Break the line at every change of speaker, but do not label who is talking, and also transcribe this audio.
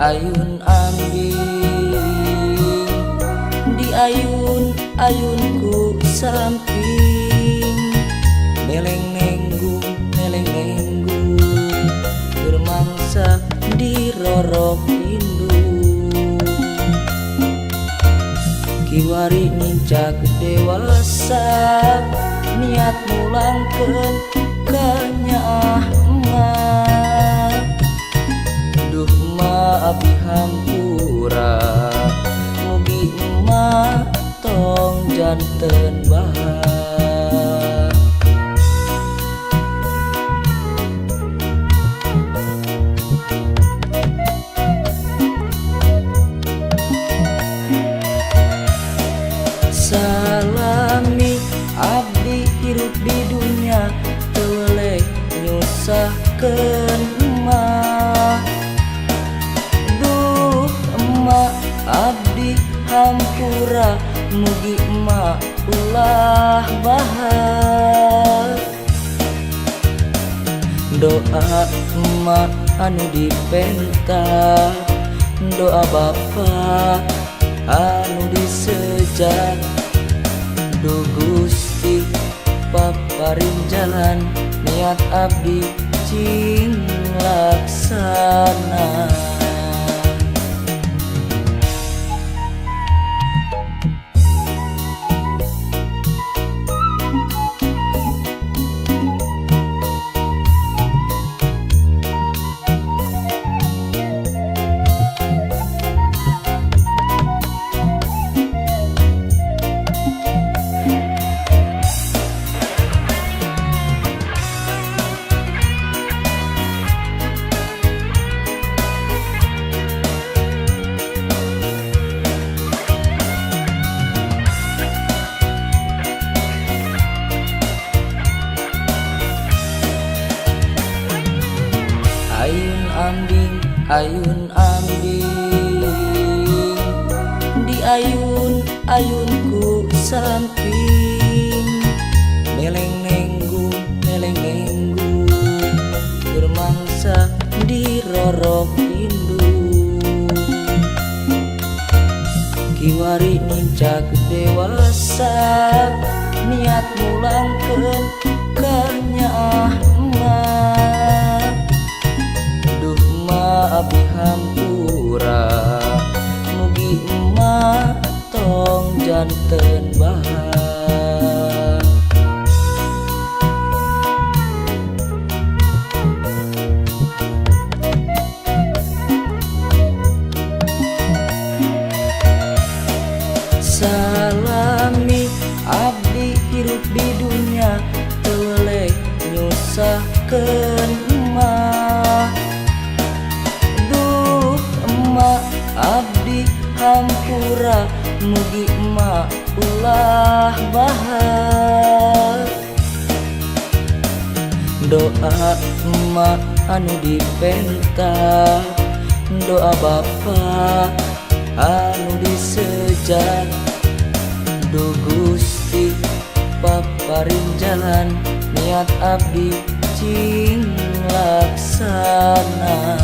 ayun ambing di ayun-ayunku samping neleng-nenggung bermangsa di rorok indung kiwari nincak dewasa niat mulangkeun kanyah emak duh ma abdi hampura mugi emak tong janten bahar salami abdi hirup di dunia teu nyusahkeun emak duh emak abdi hampura mugi emak ulah bahar doa emak anu dipenta doa bapa anu disejak duh Gusti paparin jalan niat abdi cing laksana ayun ambing di ayun-ayunku samping neleng-nenggung bermangsa di rorok indung kiwari nincak dewasa niat mulangkeun kanyah emak abdi hampura mugi emak tong janten bahar salami abdi hirup di dunia teu nyusahkeun emak abdi hampura mugi emak ulah bahar doa emak anu dipenta doa bapa anu disejak duh Gusti paparin jalan niat abdi cing laksana